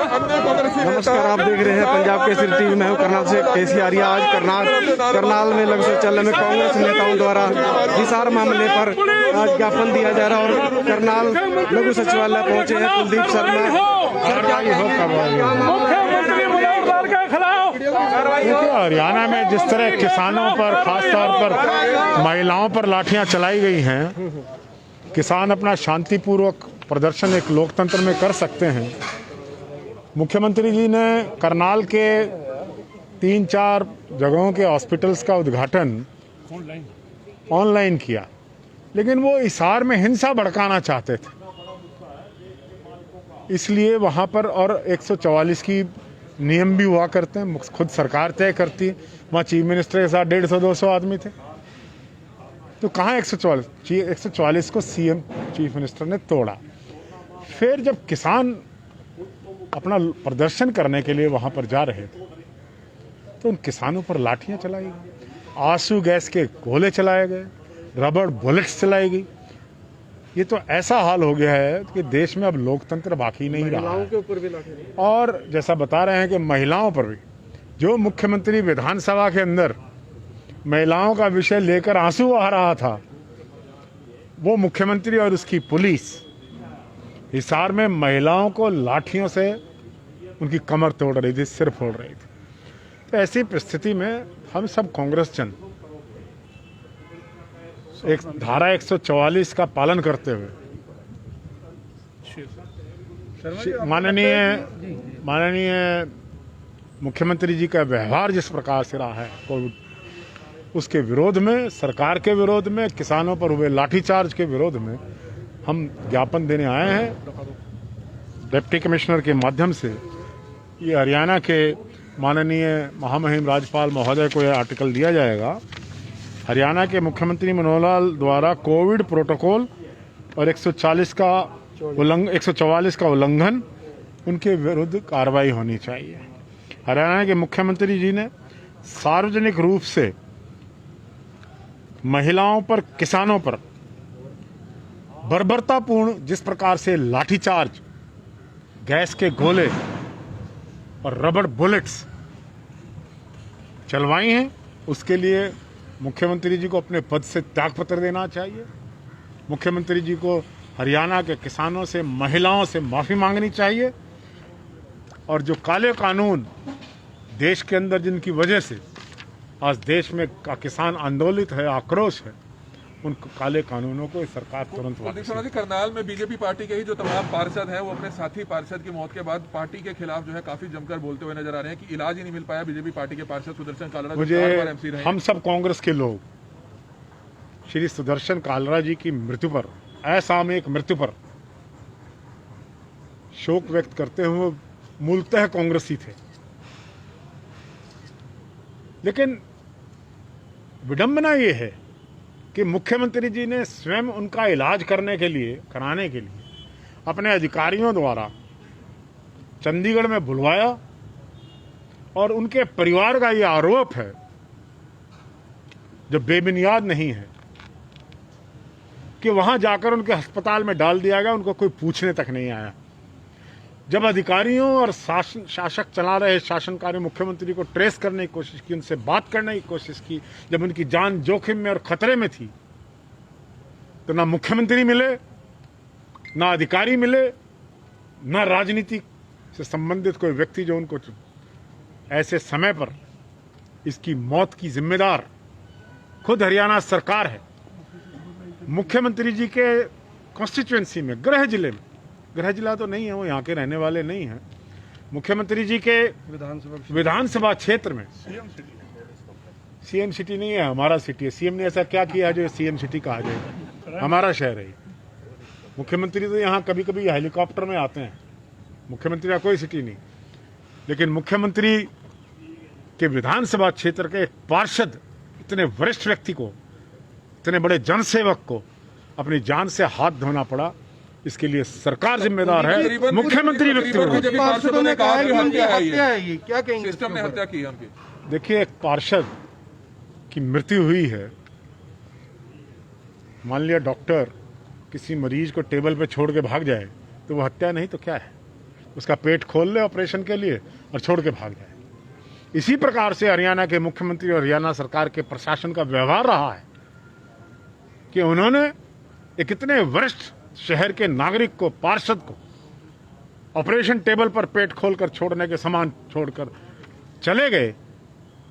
नमस्कार, आप देख रहे हैं पंजाब केसरी टीवी। मैं हूं करनाल से केसी आर्या। आज करनाल में लघु सचिवालय में कांग्रेस नेताओं द्वारा हिसार मामले पर आज ज्ञापन दिया जा रहा है और करनाल लघु सचिवालय पहुंचे हैं कुलदीप शर्मा। हरियाणा में जिस तरह किसानों पर, खासतौर पर महिलाओं पर लाठियां चलाई गई हैं, किसान अपना शांतिपूर्वक प्रदर्शन एक लोकतंत्र में कर सकते हैं। मुख्यमंत्री जी ने करनाल के 3-4 जगहों के हॉस्पिटल्स का उद्घाटन ऑनलाइन किया, लेकिन वो हिसार में हिंसा भड़काना चाहते थे, इसलिए वहां पर और 144 की नियम भी हुआ करते हैं, खुद सरकार तय करती है। वहाँ चीफ मिनिस्टर के साथ 150-200 आदमी थे, तो कहाँ 144 को सीएम चीफ मिनिस्टर ने तोड़ा। फिर जब किसान अपना प्रदर्शन करने के लिए वहां पर जा रहे थे तो उन किसानों पर लाठियां चलाई गई, आंसू गैस के गोले चलाए गए, रबड़ बुलेट्स चलाई गई। ये तो ऐसा हाल हो गया है कि देश में अब लोकतंत्र बाकी नहीं रहा। महिलाओं के ऊपर भी लाठी, और जैसा बता रहे हैं कि महिलाओं पर भी, जो मुख्यमंत्री विधानसभा के अंदर महिलाओं का विषय लेकर आंसू आ रहा था, वो मुख्यमंत्री और उसकी पुलिस हिसार में महिलाओं को लाठियों से उनकी कमर तोड़ रही थी, सिर फोड़ रही थी। तो ऐसी परिस्थिति में हम सब कांग्रेस जन एक धारा 144 का पालन करते हुए माननीय मुख्यमंत्री जी का व्यवहार जिस प्रकार से रहा है कोविड, उसके विरोध में, सरकार के विरोध में, किसानों पर हुए लाठीचार्ज के विरोध में हम ज्ञापन देने आए हैं। डिप्टी कमिश्नर के माध्यम से ये हरियाणा के माननीय महामहिम राज्यपाल महोदय को यह आर्टिकल दिया जाएगा। हरियाणा के मुख्यमंत्री मनोहर लाल द्वारा कोविड प्रोटोकॉल और 144 का उल्लंघन, उनके विरुद्ध कार्रवाई होनी चाहिए। हरियाणा के मुख्यमंत्री जी ने सार्वजनिक रूप से महिलाओं पर, किसानों पर बर्बरतापूर्ण जिस प्रकार से लाठीचार्ज, गैस के गोले और रबड़ बुलेट्स चलवाई हैं, उसके लिए मुख्यमंत्री जी को अपने पद से त्यागपत्र देना चाहिए। मुख्यमंत्री जी को हरियाणा के किसानों से, महिलाओं से माफी मांगनी चाहिए, और जो काले कानून देश के अंदर जिनकी वजह से आज देश में किसान आंदोलित है, आक्रोश है, उन काले कानूनों को सरकार तुरंत वापस। करनाल में बीजेपी पार्टी के ही जो तमाम पार्षद हैं, वो अपने साथी पार्षद की मौत के बाद पार्टी के खिलाफ जो है काफी जमकर बोलते हुए नजर आ रहे हैं कि इलाज ही नहीं मिल पाया बीजेपी पार्टी के पार्षद सुदर्शन कालरा। मुझे, हम सब कांग्रेस के लोग श्री सुदर्शन कालरा जी की मृत्यु पर, असामयिक मृत्यु पर शोक व्यक्त करते हुए मूलतः कांग्रेसी थे, लेकिन विडंबना ये है कि मुख्यमंत्री जी ने स्वयं उनका इलाज कराने के लिए अपने अधिकारियों द्वारा चंडीगढ़ में बुलवाया, और उनके परिवार का ये आरोप है, जो बेबुनियाद नहीं है, कि वहां जाकर उनके अस्पताल में डाल दिया गया, उनको कोई पूछने तक नहीं आया। जब अधिकारियों और शासक चला रहे शासनकारी मुख्यमंत्री को ट्रेस करने की कोशिश की, उनसे बात करने की कोशिश की, जब उनकी जान जोखिम में और खतरे में थी, तो ना मुख्यमंत्री मिले, ना अधिकारी मिले, ना राजनीति से संबंधित कोई व्यक्ति जो उनको, ऐसे समय पर इसकी मौत की जिम्मेदार खुद हरियाणा सरकार है। मुख्यमंत्री जी के कॉन्स्टिट्यूएंसी में, गृह जिला तो नहीं है, वो यहाँ के रहने वाले नहीं हैं, मुख्यमंत्री जी के विधानसभा क्षेत्र में, सीएम सिटी नहीं है, हमारा सिटी है। सीएम ने ऐसा क्या किया जो सीएम सिटी कहा जाएगा? हमारा शहर है। मुख्यमंत्री तो यहाँ कभी कभी हेलीकॉप्टर में आते हैं, मुख्यमंत्री का कोई सिटी नहीं, लेकिन मुख्यमंत्री के विधानसभा क्षेत्र के एक पार्षद, इतने वरिष्ठ व्यक्ति को, इतने बड़े जनसेवक को अपनी जान से हाथ धोना पड़ा, इसके लिए सरकार जिम्मेदार है, मुख्यमंत्री व्यक्ति। सिस्टम ने हत्या की है। देखिए, एक पार्षद की मृत्यु हुई है, मान लिया डॉक्टर किसी मरीज को टेबल पे छोड़ के भाग जाए तो वो हत्या नहीं तो क्या है? उसका पेट खोल ले ऑपरेशन के लिए और छोड़ के भाग जाए। इसी प्रकार से हरियाणा के मुख्यमंत्री और हरियाणा सरकार के प्रशासन का व्यवहार रहा है कि उन्होंने एक इतने वरिष्ठ शहर के नागरिक को, पार्षद को ऑपरेशन टेबल पर पेट खोलकर छोड़ने के समान छोड़कर चले गए,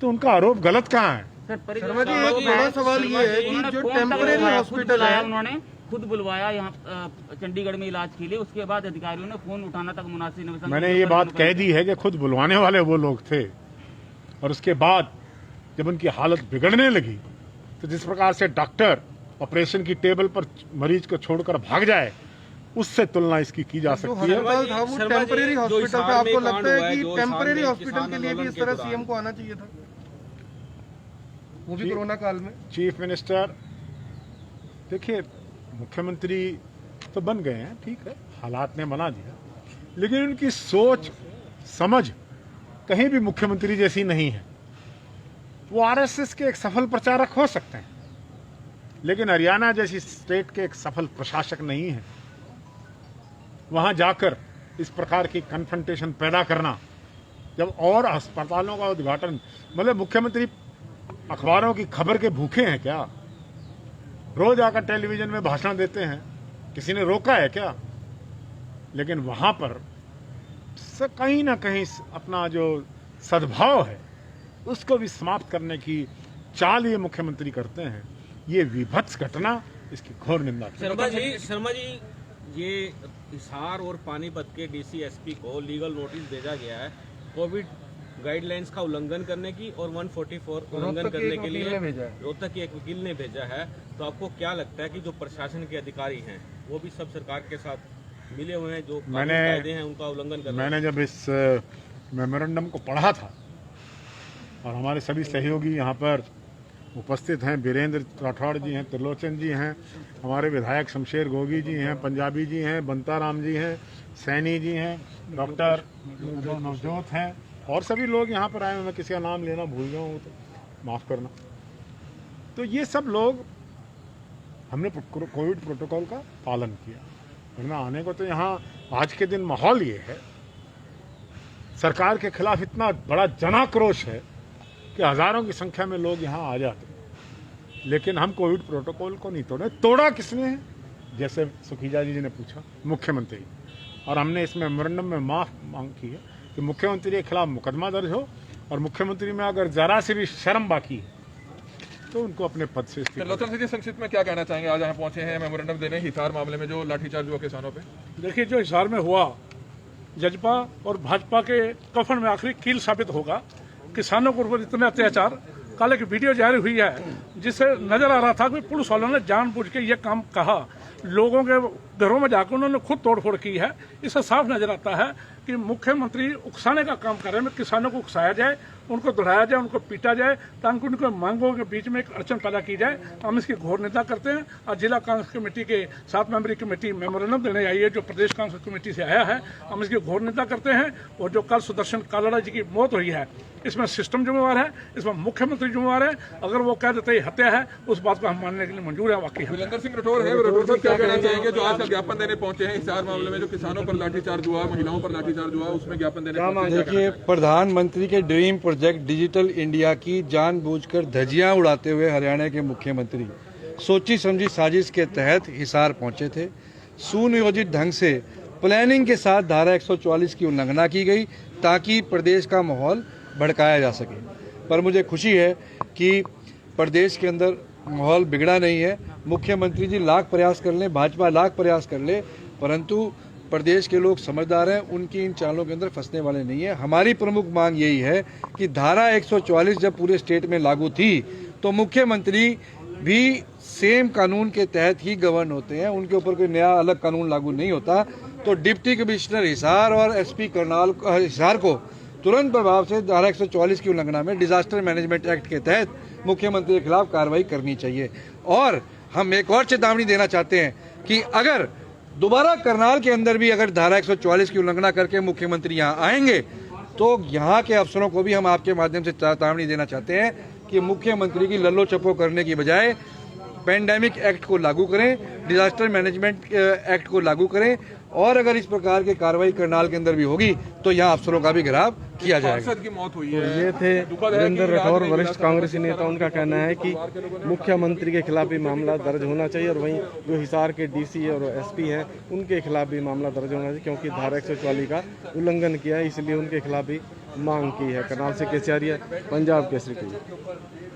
तो उनका आरोप गलत कहाँ है? शर्मा जी, एक बड़ा सवाल ये है कि जो टेम्परेरी हॉस्पिटल है, उन्होंने खुद बुलवाया यहाँ चंडीगढ़ में इलाज के लिए, उसके बाद अधिकारियों ने फोन उठाना तक मुनासिब नहीं। मैंने ये बात कह दी है कि खुद बुलवाने वाले वो लोग थे, और उसके बाद जब उनकी हालत बिगड़ने लगी तो जिस प्रकार से डॉक्टर ऑपरेशन की टेबल पर मरीज को छोड़कर भाग जाए, उससे तुलना इसकी की जा सकती है। टेम्परेरी हॉस्पिटल पे आपको लगता है कि टेम्परेरी हॉस्पिटल के लिए भी इस तरह सीएम को आना चाहिए था, वो भी कोरोना काल में? चीफ मिनिस्टर, देखिए मुख्यमंत्री तो बन गए हैं, ठीक है, हालात ने बना दिया, लेकिन उनकी सोच समझ कहीं भी मुख्यमंत्री जैसी नहीं है। वो आरएसएस के एक सफल प्रचारक हो सकते हैं, लेकिन हरियाणा जैसी स्टेट के एक सफल प्रशासक नहीं है। वहां जाकर इस प्रकार की कन्फ्रंटेशन पैदा करना, जब और अस्पतालों का उद्घाटन, मतलब मुख्यमंत्री अखबारों की खबर के भूखे हैं क्या? रोज आकर टेलीविजन में भाषण देते हैं, किसी ने रोका है क्या? लेकिन वहां पर कहीं ना कहीं अपना जो सद्भाव है उसको भी समाप्त करने की चाल ये मुख्यमंत्री करते हैं। ये विभत्स घटना, इसकी घोर निंदा। शर्मा जी, ये हिसार और पानीपत के डीसी एसपी को लीगल नोटिस भेजा गया है कोविड गाइडलाइंस का उल्लंघन करने की, और 144 उल्लंघन करने के लिए रोहतक के एक वकील ने भेजा है। तो आपको क्या लगता है कि जो प्रशासन के अधिकारी हैं वो भी सब सरकार के साथ मिले हुए हैं, जो कायदे हैं उनका उल्लंघन कर रहे हैं? मैंने जब इस मेमोरेंडम को पढ़ा था, और हमारे सभी सहयोगी यहाँ पर उपस्थित हैं, वीरेंद्र राठौड़ जी हैं, त्रिलोचन जी हैं, हमारे विधायक शमशेर गोगी जी हैं, पंजाबी जी हैं, बंताराम जी हैं, सैनी जी हैं, डॉक्टर नवजोत हैं, और सभी लोग यहाँ पर आए हैं। मैं किसी का नाम लेना भूल गया हूँ तो माफ़ करना। तो ये सब लोग, हमने कोविड प्रोटोकॉल का पालन किया, वरना आने को तो यहाँ आज के दिन माहौल ये है, सरकार के खिलाफ इतना बड़ा जनाक्रोश है कि हजारों की संख्या में लोग यहाँ आ जाते हैं। लेकिन हम कोविड प्रोटोकॉल को नहीं तोड़े। तोड़ा किसने है? जैसे सुखीजा जी ने पूछा, मुख्यमंत्री। और हमने इस मेमोरेंडम में माफ मांग की है कि मुख्यमंत्री के खिलाफ मुकदमा दर्ज हो, और मुख्यमंत्री में अगर जरा से भी शर्म बाकी है तो उनको अपने पद से त्रिलोचन जी, संक्षिप्त में क्या कहना चाहेंगे? आज यहाँ पहुंचे हैं मेमोरेंडम देने हिसार मामले में जो लाठीचार्ज हुआ किसानों पे। देखिए, जो हिसार में हुआ, जजपा और भाजपा के कफन में आखिरी कील साबित होगा। किसानों के ऊपर इतने अत्याचार, कल एक वीडियो जारी हुई है जिससे नजर आ रहा था कि पुलिस वालों ने जानबूझ के ये काम कहा, लोगों के घरों में जाकर उन्होंने खुद तोड़फोड़ की है। इससे साफ नजर आता है कि मुख्यमंत्री उकसाने का काम कर रहे हैं। किसानों को उकसाया जाए, उनको दौड़ाया जाए, उनको पीटा जाए, ताकि उनके मांगों के बीच में एक अड़चन पैदा की जाए। हम इसकी घोर निंदा करते हैं। और जिला कांग्रेस कमेटी के 7 मेंबरी कमेटी मेमोरेंडम देने आई है, जो प्रदेश कांग्रेस कमेटी से आया है, हम इसकी घोर निंदा करते हैं। और जो कल सुदर्शन कालड़ा जी की मौत हुई है, इसमें सिस्टम जिम्मेवार है, इसमें मुख्यमंत्री जिम्मेवार है। अगर वो कह देते हत्या है, उस बात को हम मानने के लिए मंजूर है। वाकई वीरेंद्र सिंह राठौर है, राठौर साहब क्या कहना चाहेंगे जो आज का ज्ञापन देने पहुंचे हैं हिसार मामले में, जो किसानों पर लाठीचार्ज हुआ, महिलाओं पर लाठीचार्ज हुआ, उसमें ज्ञापन देने पहुंचे हैं? देखिए, प्रधानमंत्री के ड्रीम प्रोजेक्ट डिजिटल इंडिया की जानबूझकर धज्जियां उड़ाते हुए हरियाणा के मुख्यमंत्री सोची समझी साजिश के तहत हिसार पहुंचे थे। सुनियोजित ढंग से प्लानिंग के साथ धारा 144 की उल्लंघना की गई ताकि प्रदेश का माहौल भड़काया जा सके। पर मुझे खुशी है कि प्रदेश के अंदर माहौल बिगड़ा नहीं है। मुख्यमंत्री जी लाख प्रयास कर लें, भाजपा लाख प्रयास कर ले, परंतु प्रदेश के लोग समझदार हैं, उनकी इन चालों के अंदर फंसने वाले नहीं है। हमारी प्रमुख मांग यही है कि धारा 144 जब पूरे स्टेट में लागू थी तो मुख्यमंत्री भी सेम कानून के तहत ही गवर्न होते हैं, उनके ऊपर कोई नया अलग कानून लागू नहीं होता। तो डिप्टी कमिश्नर हिसार और एसपी करनाल हिसार को तुरंत प्रभाव से धारा 144 की उल्लंघना में डिजास्टर मैनेजमेंट एक्ट के तहत मुख्यमंत्री के खिलाफ कार्रवाई करनी चाहिए। और हम एक और चेतावनी देना चाहते हैं कि अगर दोबारा करनाल के अंदर भी अगर धारा 144 की उल्लंघना करके मुख्यमंत्री यहाँ आएंगे तो यहाँ के अफसरों को भी हम आपके माध्यम से चेतावनी देना चाहते हैं कि मुख्यमंत्री की लल्लो चप्पो करने की बजाय पैंडेमिक एक्ट को लागू करें, डिजास्टर मैनेजमेंट एक्ट को लागू करें और अगर इस प्रकार की कार्रवाई करनाल के अंदर भी होगी तो यहाँ अफसरों का भी घेराव किया जाएगा। पार्षद की मौत हुई है। ये थे वीरेंद्र राठौर, वरिष्ठ कांग्रेसी नेता। उनका कहना है कि मुख्यमंत्री के खिलाफ भी मामला दर्ज होना चाहिए और वहीं जो हिसार के डीसी और एसपी हैं उनके खिलाफ भी मामला दर्ज होना चाहिए, क्योंकि धारा 144 का उल्लंघन किया है, इसलिए उनके खिलाफ भी मांग की है। करनाल से केसी आर्या, पंजाब केसरी टीवी।